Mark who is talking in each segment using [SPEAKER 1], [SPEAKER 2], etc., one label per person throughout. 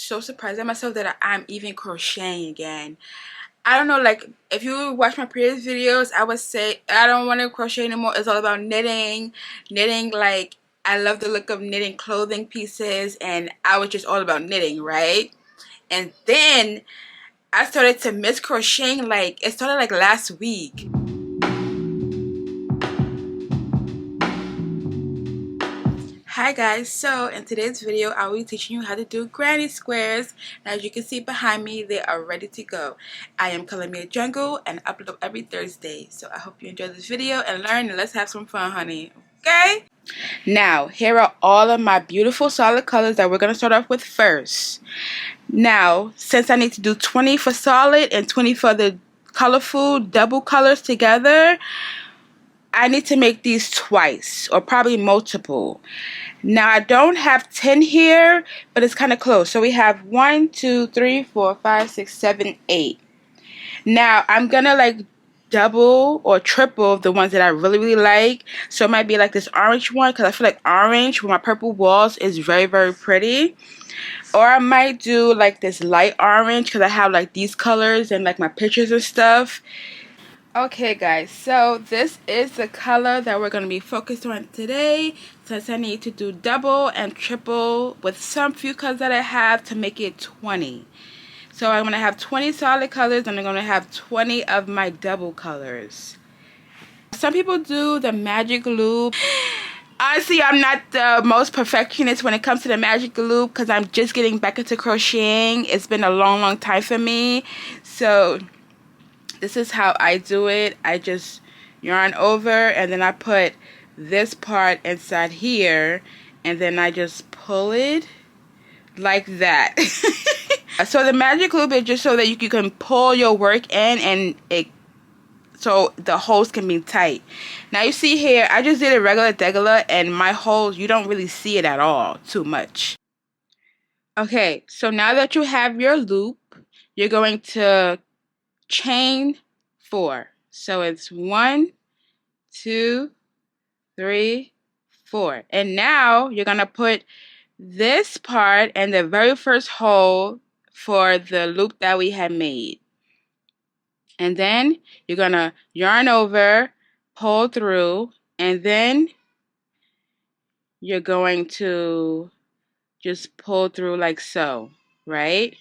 [SPEAKER 1] so surprised at myself that I'm even crocheting again. I don't know, like, if you watch my previous videos, I would say I don't want to crochet anymore. It's all about knitting. Knitting, like, I love the look of knitting clothing pieces, and I was just all about knitting, right? And then I started to miss crocheting, like, it started like last week. Hi guys, so in today's video I will be teaching you how to do granny squares. And as you can see behind me, they are ready to go. I am Columbia Jungle and upload every Thursday. So I hope you enjoy this video and learn, and let's have some fun, honey. Okay? Now, here are all of my beautiful solid colors that we're going to start off with first. Now, since I need to do 20 for solid and 20 for the colorful double colors together, I need to make these twice or probably multiple. Now I don't have 10 here, but it's kind of close. So we have 1, 2, 3, 4, 5, 6, 7, 8. Now I'm gonna like double or triple the ones that I really like. So it might be like this orange one, because I feel like orange with my purple walls is very pretty. Or I might do like this light orange because I have like these colors and like my pictures and stuff. Okay guys, so this is the color that we're going to be focused on today, since I need to do double and triple with some few colors that I have to make it 20. So I'm going to have 20 solid colors and I'm going to have 20 of my double colors. Some people do the magic loop. Honestly, I'm not the most perfectionist when it comes to the magic loop because I'm just getting back into crocheting. It's been a long time for me. So this is how I do it. I just yarn over and then I put this part inside here and then I just pull it like that. So the magic loop is just so that you can pull your work in and so the holes can be tight. Now you see here, I just did a regular and my holes, you don't really see it at all too much. Okay, so now that you have your loop, you're going to chain 4. So it's 1, 2, 3, 4. And now you're going to put this part in the very first hole for the loop that we had made. And then you're going to yarn over, pull through, and then you're going to just pull through like so, right?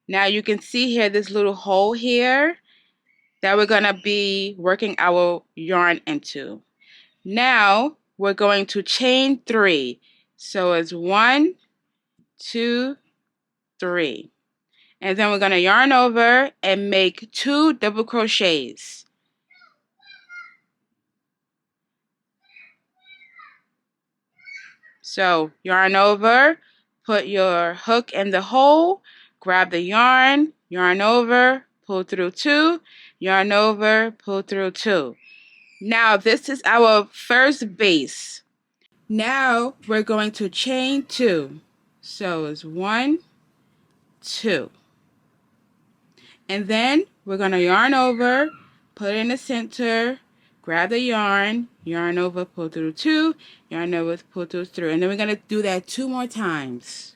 [SPEAKER 1] Now you can see here this little hole here that we're going to be working our yarn into. Now we're going to chain 3. So it's 1, 2, 3. And then we're going to yarn over and make 2 double crochets. So yarn over, put your hook in the hole, grab the yarn, yarn over, pull through 2, yarn over, pull through 2. Now this is our first base. Now we're going to chain 2. So it's 1, 2. And then we're going to yarn over, put it in the center, grab the yarn, yarn over, pull through 2, yarn over, pull through 3. And then we're going to do that 2 more times.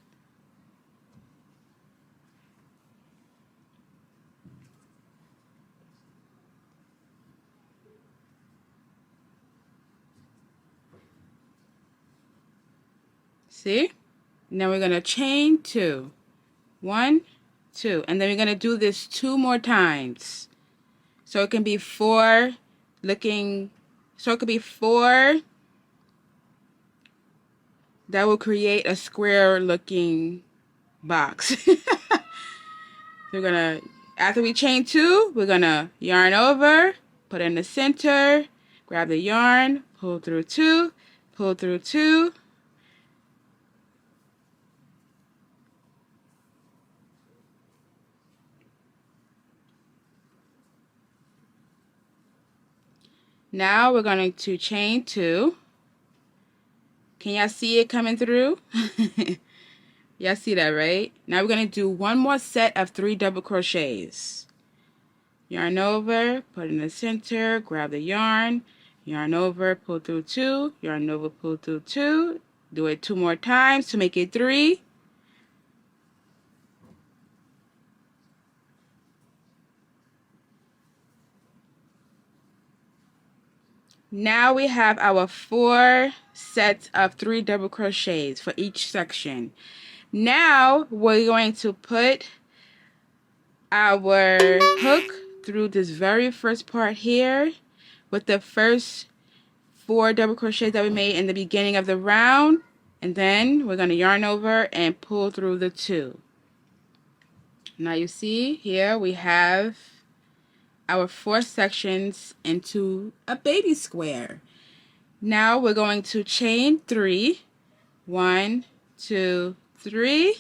[SPEAKER 1] See? And then we're going to chain 2. 1, 2. And then we're going to do this 2 more times. So it can be 4 looking, so it could be 4 that will create a square looking box. We're gonna, after we chain 2, we're gonna yarn over, put in the center, grab the yarn, pull through 2, pull through 2. Now we're going to chain 2. Can y'all see it coming through? Y'all see that, right? Now we're going to do one more set of 3 double crochets. Yarn over, put in the center, grab the yarn, yarn over, pull through 2, yarn over, pull through 2. Do it 2 more times to make it 3. Now we have our 4 sets of 3 double crochets for each section. Now we're going to put our hook through this very first part here with the first 4 double crochets that we made in the beginning of the round, and then we're going to yarn over and pull through the 2. Now you see here we have our 4 sections into a baby square. Now we're going to chain 3, 1, 2, 3,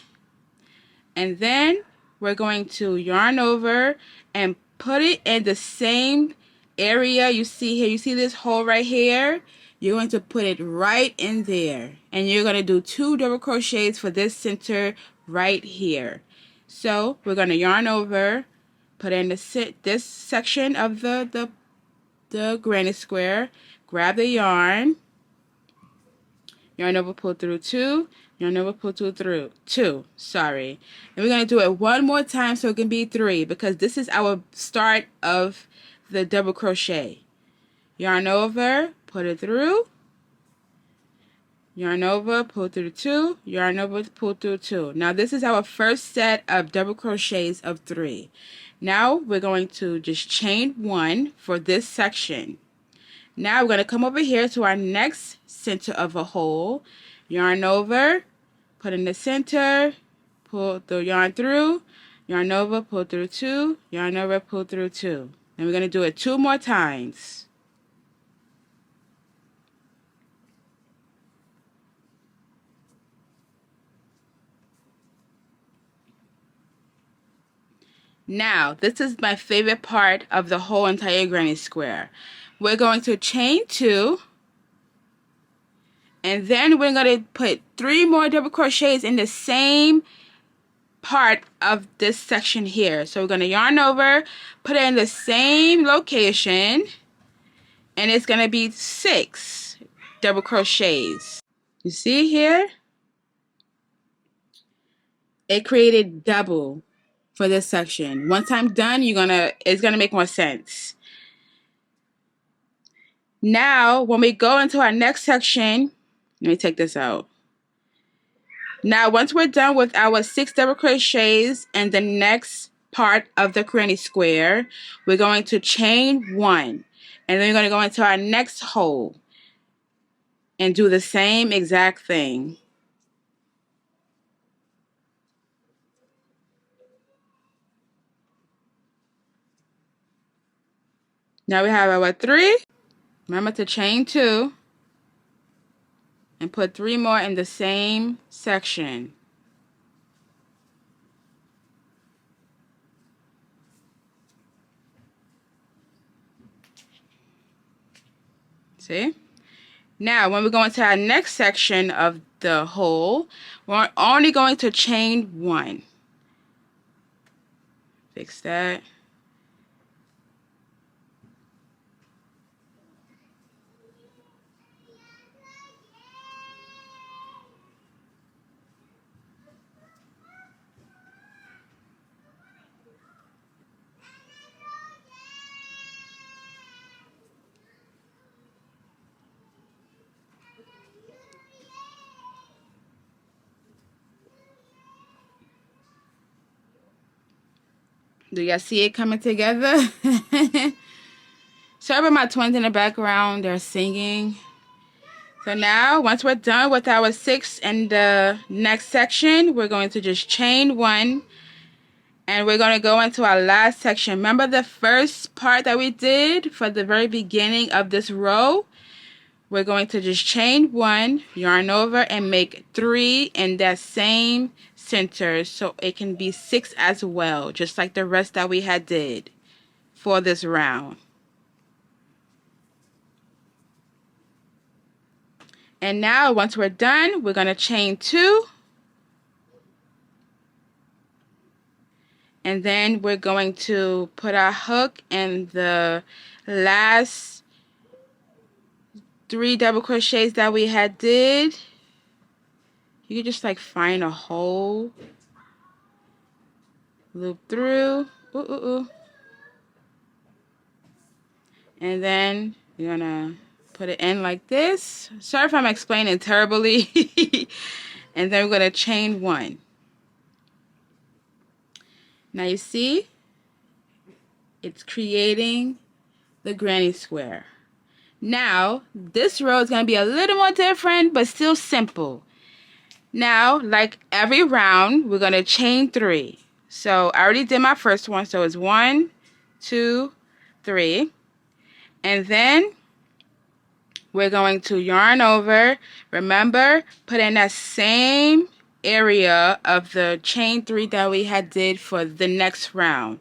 [SPEAKER 1] and then we're going to yarn over and put it in the same area you see here. You see this hole right here? You're going to put it right in there, and you're going to do 2 double crochets for this center right here. So we're going to yarn over, put in this section of the granny square, grab the yarn over, pull through 2, yarn over, pull through 2, sorry. And we're going to do it one more time so it can be 3, because this is our start of the double crochet. Yarn over, put it through, yarn over, pull through 2, yarn over, pull through 2. Now this is our first set of double crochets of 3. Now we're going to just chain 1 for this section. Now we're going to come over here to our next center of a hole, yarn over, put in the center, pull the yarn through, yarn over, pull through 2, yarn over, pull through 2. And we're going to do it 2 more times. Now, this is my favorite part of the whole entire granny square. We're going to chain 2, and then we're going to put 3 more double crochets in the same part of this section here. So we're going to yarn over, put it in the same location, and it's going to be 6 double crochets. You see here? It created double for this section. Once I'm done, it's gonna make more sense. Now, when we go into our next section, let me take this out. Now, once we're done with our 6 double crochets and the next part of the granny square, we're going to chain 1, and then we're going to go into our next hole and do the same exact thing. Now we have our 3. Remember to chain 2 and put 3 more in the same section. See? Now, when we go into our next section of the hole, we're only going to chain 1. Fix that. Do y'all see it coming together? Sorry about my twins in the background. They're singing. So now, once we're done with our 6 in the next section, we're going to just chain 1. And we're going to go into our last section. Remember the first part that we did for the very beginning of this row? We're going to just chain 1, yarn over, and make 3 in that same center, so it can be 6 as well, just like the rest that we had did for this round. And now, once we're done, we're going to chain 2. And then we're going to put our hook in the last 3 double crochets that we had did. You can just like find a hole, loop through, and then you're gonna Put it in like this. Sorry if I'm explaining terribly. And then we're going to chain 1. Now you see, it's creating the granny square. Now, this row is going to be a little more different, but still simple. Now, like every round, we're going to chain 3. So, I already did my first one, so it's 1, 2, 3. And then, we're going to yarn over. Remember, put in that same area of the chain 3 that we had did for the next round.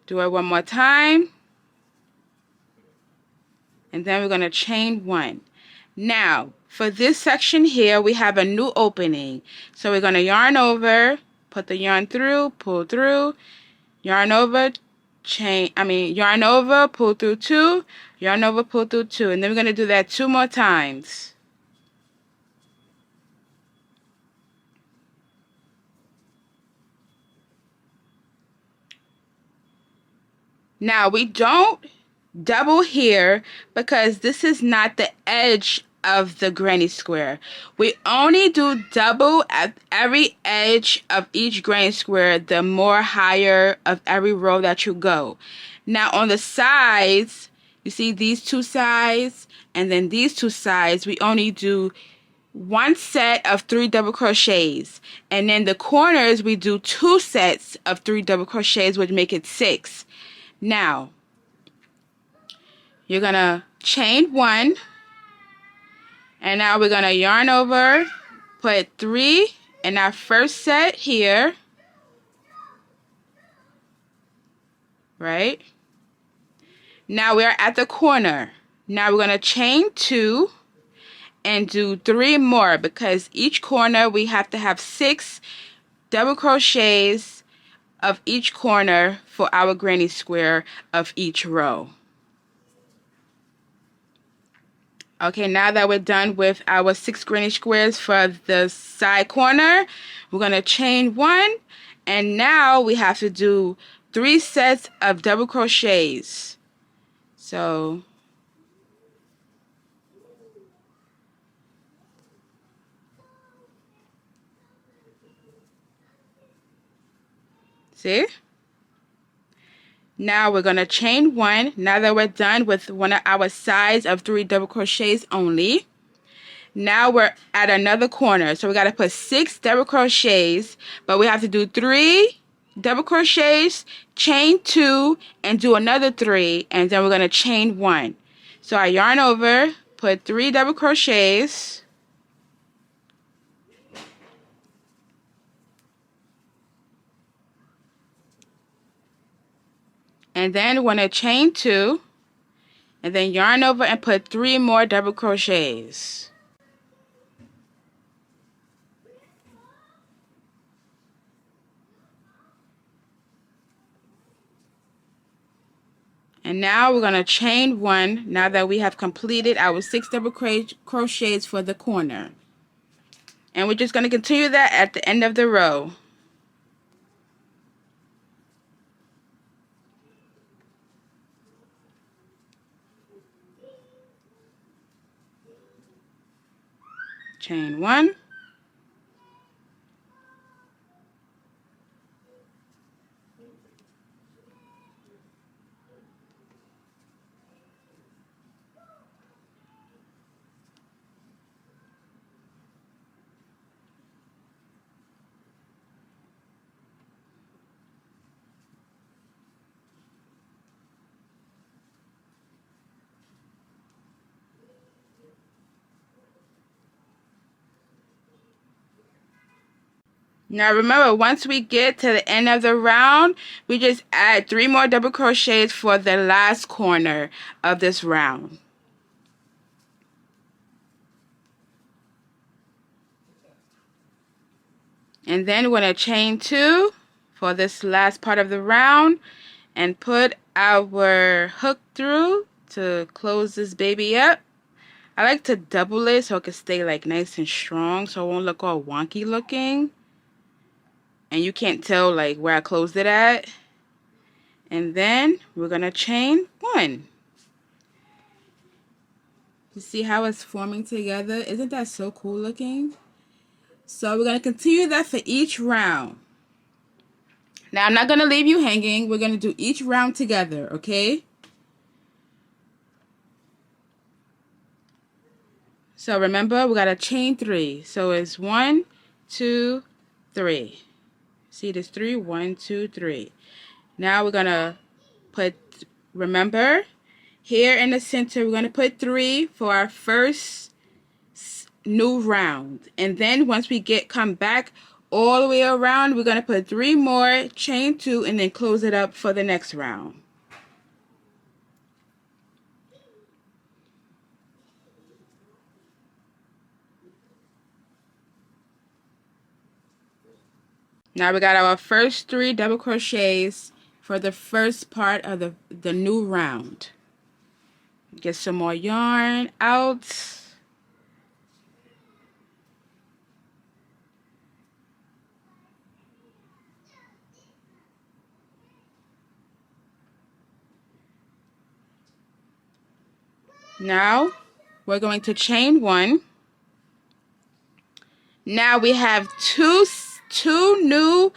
[SPEAKER 1] Do it one more time. And then we're going to chain 1. Now, for this section here, we have a new opening. So we're going to yarn over, put the yarn through, pull through, yarn over, yarn over, pull through 2, yarn over, pull through 2. And then we're going to do that 2 more times. Now, we don't double here because this is not the edge of the granny square. We only do double at every edge of each granny square, the more higher of every row that you go. Now, on the sides, you see these 2 sides and then these 2 sides, we only do 1 set of 3 double crochets, and then the corners we do 2 sets of 3 double crochets, which make it 6. Now, you're going to chain 1, and now we're going to yarn over, put 3 in our first set here, right? Now we're at the corner. Now we're going to chain 2 and do 3 more because each corner we have to have 6 double crochets of each corner for our granny square of each row. Okay, now that we're done with our 6 granny squares for the side corner, we're going to chain 1, and now we have to do 3 sets of double crochets. So, see? Now we're going to chain 1. Now that we're done with one of our sides of 3 double crochets only. Now we're at another corner. So we got to put 6 double crochets, but we have to do 3 double crochets, chain 2, and do another 3, and then we're going to chain 1. So I yarn over, put 3 double crochets, and then we're going to chain 2, and then yarn over and put 3 more double crochets. And now we're going to chain 1 now that we have completed our 6 double crochets for the corner. And we're just going to continue that at the end of the row. Chain 1. Now remember, once we get to the end of the round, we just add 3 more double crochets for the last corner of this round. And then we're going to chain 2 for this last part of the round and put our hook through to close this baby up. I like to double it so it can stay like nice and strong so it won't look all wonky looking. And you can't tell like where I closed it at. and then we're gonna chain 1. You see how it's forming together? Isn't that so cool looking? So we're gonna continue that for each round. Now I'm not gonna leave you hanging. We're gonna do each round together, okay? So remember, we gotta chain 3. So it's 1, 2, 3. See, there's 3. 1, 2, 3. Now we're gonna put, remember, here in the center, we're gonna put 3 for our first new round. And then once we come back all the way around, we're gonna put 3 more, chain 2, and then close it up for the next round. Now we got our first 3 double crochets for the first part of the new round. Get some more yarn out. Now we're going to chain 1. Now we have two new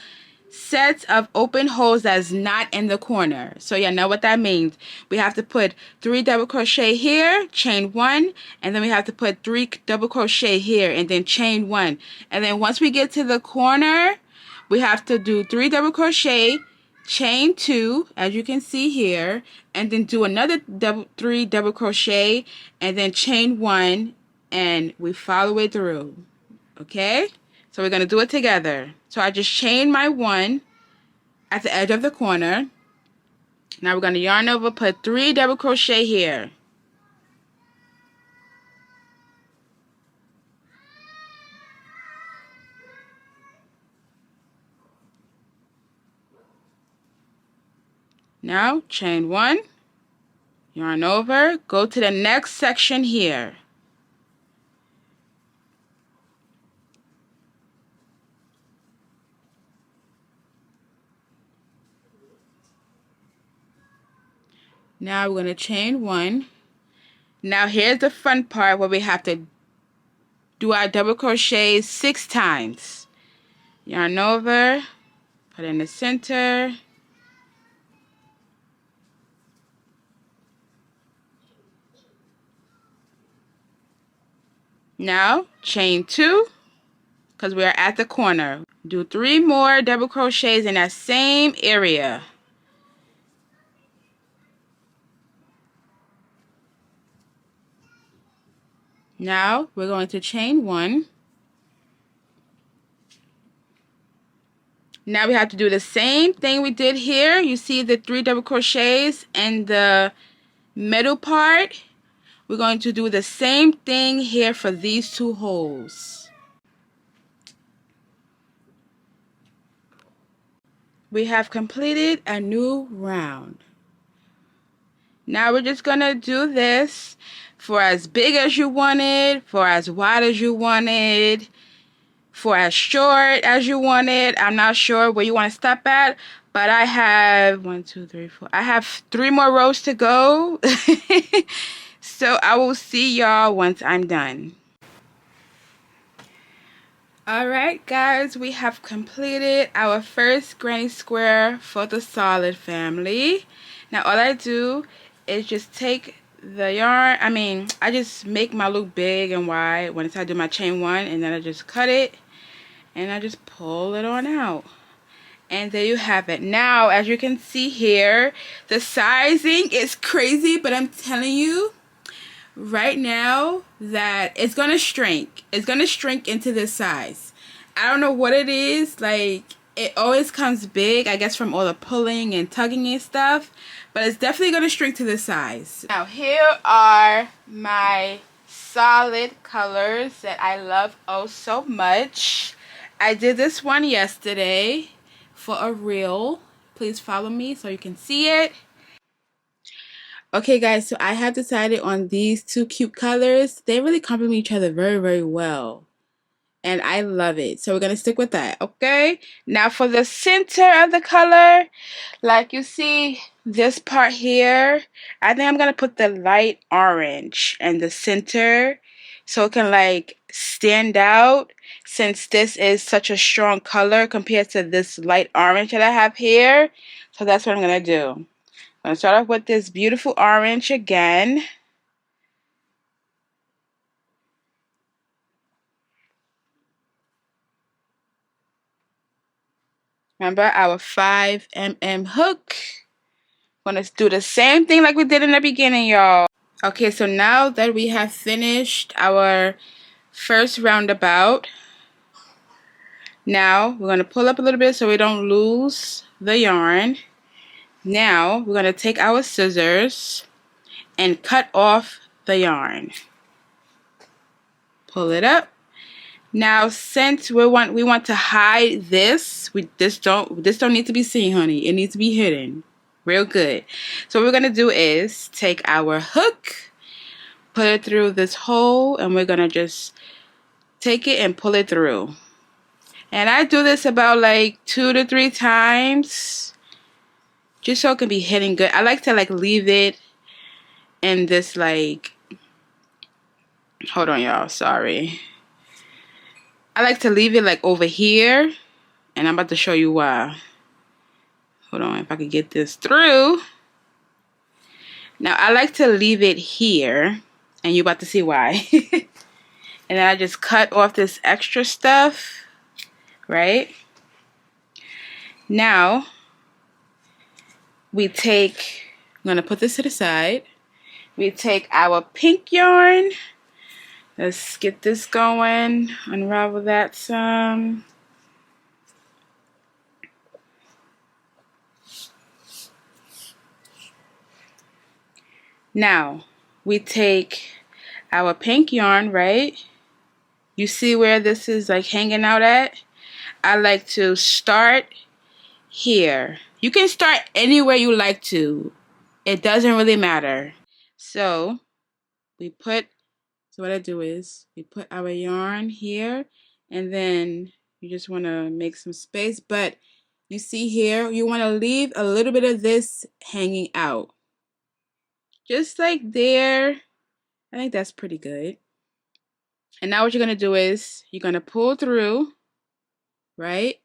[SPEAKER 1] sets of open holes that's not in the corner. So you know what that means. We have to put 3 double crochet here, chain 1, and then we have to put 3 double crochet here and then chain 1. And then once we get to the corner, we have to do 3 double crochet, chain 2, as you can see here, and then do another 3 double crochet and then chain 1, and we follow it through. Okay, so we're going to do it together. So I just chained my 1 at the edge of the corner. Now we're going to yarn over, put 3 double crochet here. Now chain 1, yarn over, go to the next section here. Now we're going to chain 1. Now here's the front part where we have to do our double crochets 6 times. Yarn over, put in the center. Now chain 2 because we are at the corner. Do 3 more double crochets in that same area. Now we're going to chain 1. Now we have to do the same thing we did here. You see the 3 double crochets in the middle part. We're going to do the same thing here for these 2 holes. We have completed a new round. Now we're just going to do this for as big as you want it, for as wide as you want it, for as short as you want it. I'm not sure where you want to stop at, but I have 1, 2, 3, 4. I have 3 more rows to go. So I will see y'all once I'm done. Alright guys, we have completed our first granny square for the solid family. Now all I do is just take the yarn, I just make my loop big and wide when I do my chain 1, and then I just cut it and I just pull it on out. And there you have it. Now as you can see here, the sizing is crazy, but I'm telling you right now that it's gonna shrink. It's gonna shrink into this size. I don't know what it is, like it always comes big, I guess from all the pulling and tugging and stuff, but it's definitely gonna shrink to this size. Now here are my solid colors that I love oh so much. I did this one yesterday for a reel. Please follow me so you can see it. Okay guys, so I have decided on these 2 cute colors. They really complement each other very, very well. and I love it. So we're going to stick with that, okay? Now for the center of the color, like you see this part here, I think I'm going to put the light orange in the center so it can like stand out, since this is such a strong color compared to this light orange that I have here. So that's what I'm going to do. I'm going to start off with this beautiful orange again. Remember our 5mm hook. I'm going to do the same thing like we did in the beginning, y'all. Okay, so now that we have finished our first roundabout, now we're going to pull up a little bit so we don't lose the yarn. Now we're going to take our scissors and cut off the yarn. Pull it up. Now, since we want to hide this, this don't need to be seen, honey. It needs to be hidden real good. So what we're gonna do is take our hook, put it through this hole, and we're gonna just take it and pull it through. And I do this about like 2 to 3 times, just so it can be hidden good. I like to like leave it in this like, hold on, y'all. Sorry. I like to leave it like over here, and I'm about to show you why. Hold on, if I could get this through. Now, I like to leave it here, and you're about to see why. And then I just cut off this extra stuff, right? Now, we take, I'm going to put this to the side. We take our pink yarn. Let's get this going, unravel that some. Now, we take our pink yarn, right? You see where this is like hanging out at? I like to start here. You can start anywhere you like to. It doesn't really matter. So, what I do is, we put our yarn here, and then you just want to make some space, but you see here, you want to leave a little bit of this hanging out. Just like there. I think that's pretty good. And now what you're going to do is, you're going to pull through, right?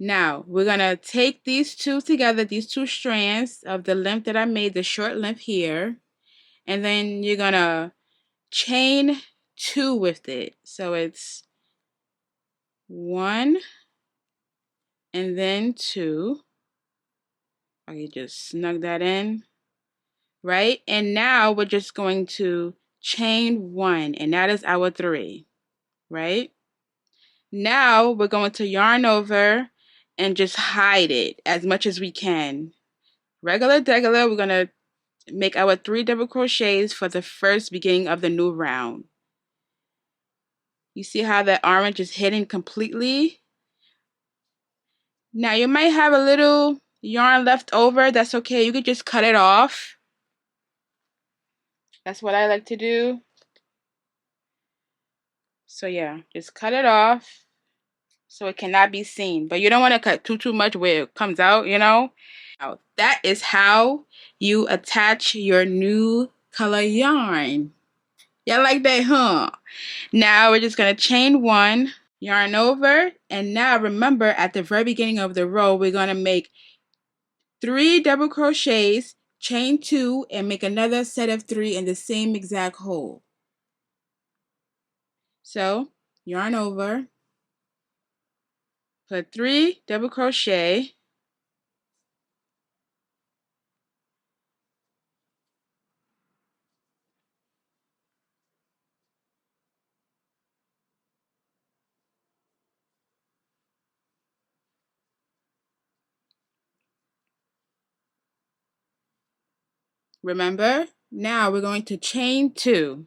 [SPEAKER 1] Now, we're going to take these two together, these two strands of the length that I made, the short length here, and then you're going to chain 2 with it. So it's 1 and then 2. I can just snug that in, right? And now we're just going to chain 1, and that is our 3, right? Now we're going to yarn over and just hide it as much as we can. Regular, we're going to make our 3 double crochets for the first beginning of the new round. You see how that orange is hidden completely? Now you might have a little yarn left over. That's okay. You could just cut it off. That's what I like to do. So yeah, just cut it off so it cannot be seen. But you don't want to cut too much where it comes out, you know? Now, that is how you attach your new color yarn. Y'all like that, huh? Now we're just going to chain 1, yarn over, and now remember at the very beginning of the row, we're going to make 3 double crochets, chain 2, and make another set of 3 in the same exact hole. So, yarn over, put 3 double crochet, remember? Now we're going to chain 2.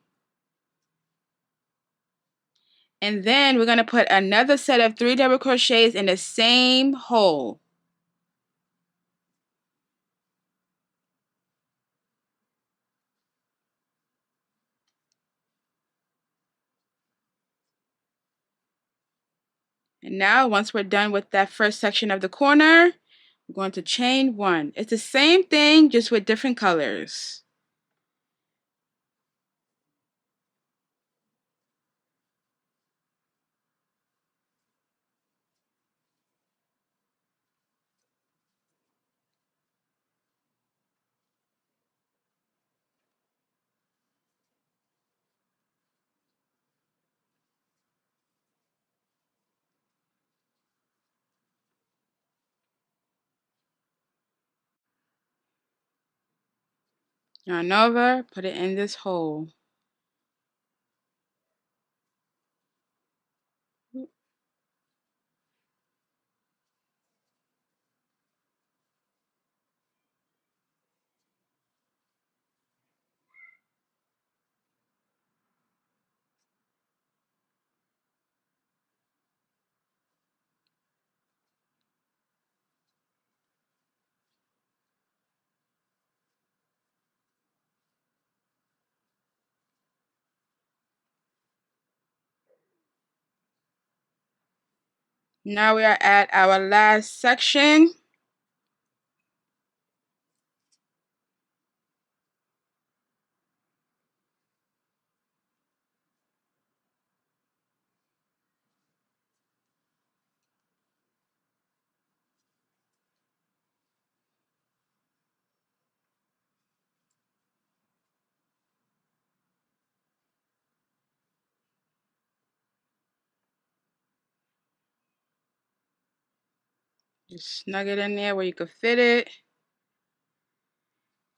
[SPEAKER 1] And then we're going to put another set of 3 double crochets in the same hole. And now once we're done with that first section of the corner, we're going to chain 1. It's the same thing, just with different colors. Yarn over, put it in this hole. Now we are at our last section. Just snug it in there where you can fit it.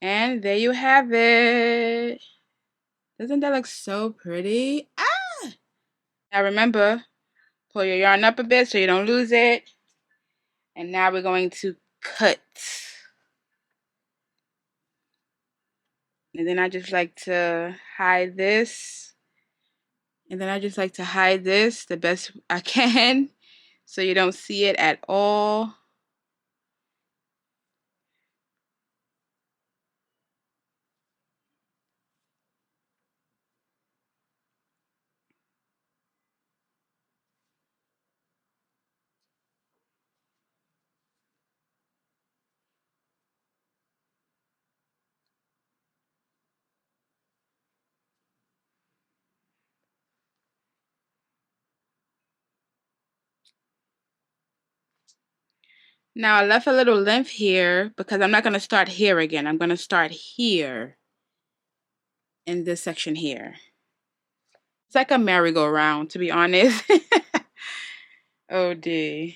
[SPEAKER 1] And there you have it. Doesn't that look so pretty? Ah! Now remember, pull your yarn up a bit so you don't lose it. And now we're going to cut. And then I just like to hide this. And then I just like to hide this the best I can so you don't see it at all. Now I left a little length here because I'm not going to start here again. I'm going to start here in this section here. It's like a merry-go-round, to be honest. Oh dear.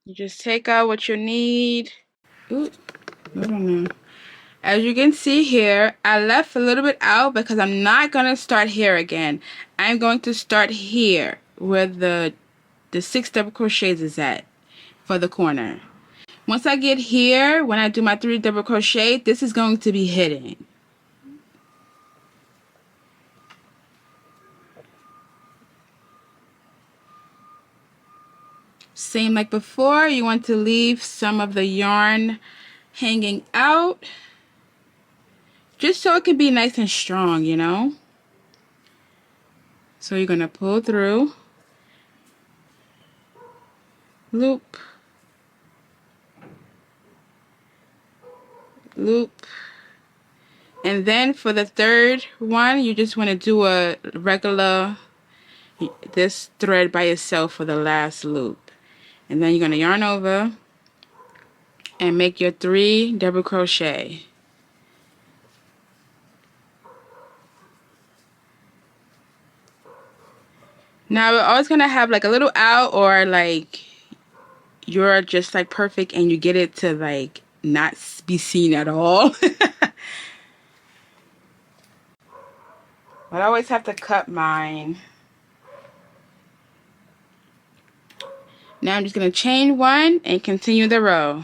[SPEAKER 1] You just take out what you need. Ooh, I don't know. As you can see here, I left a little bit out because I'm not going to start here again. I'm going to start here where the 6 double crochets is at for the corner. Once I get here, when I do my 3 double crochet, this is going to be hidden. Same like before, you want to leave some of the yarn hanging out just so it can be nice and strong, you know. So you're going to pull through, loop, loop, and then for the third one you just want to do a regular this thread by itself for the last loop, and then you're going to yarn over and make your 3 double crochet. Now we're always going to have like a little out, or like you're just like perfect and you get it to like not be seen at all. But I always have to cut mine. Now I'm just going to chain 1 and continue the row.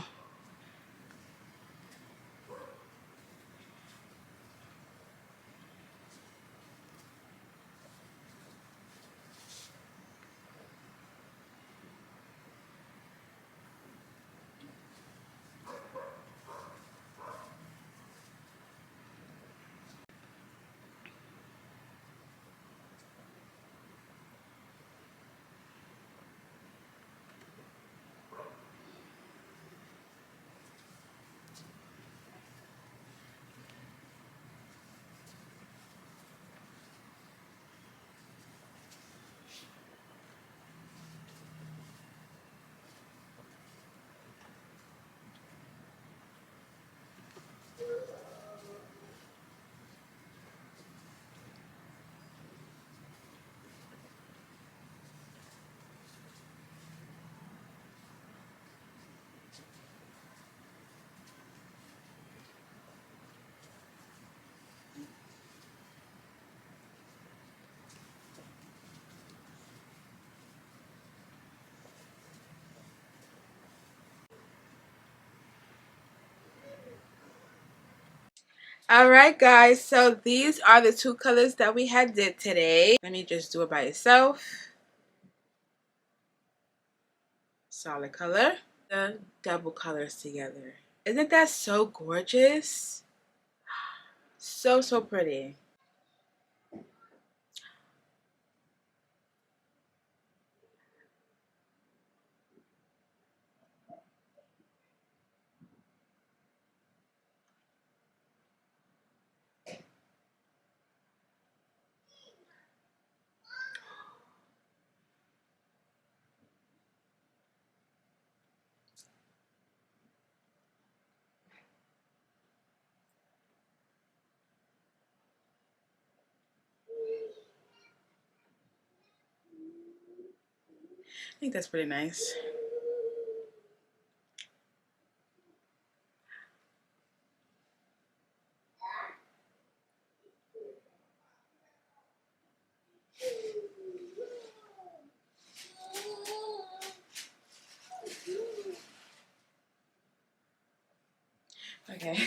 [SPEAKER 1] Alright guys, so these are the two colors that we had did today. Let me just do it by itself. Solid color. The double colors together. Isn't that so gorgeous? So, so pretty. I think that's pretty nice. Okay.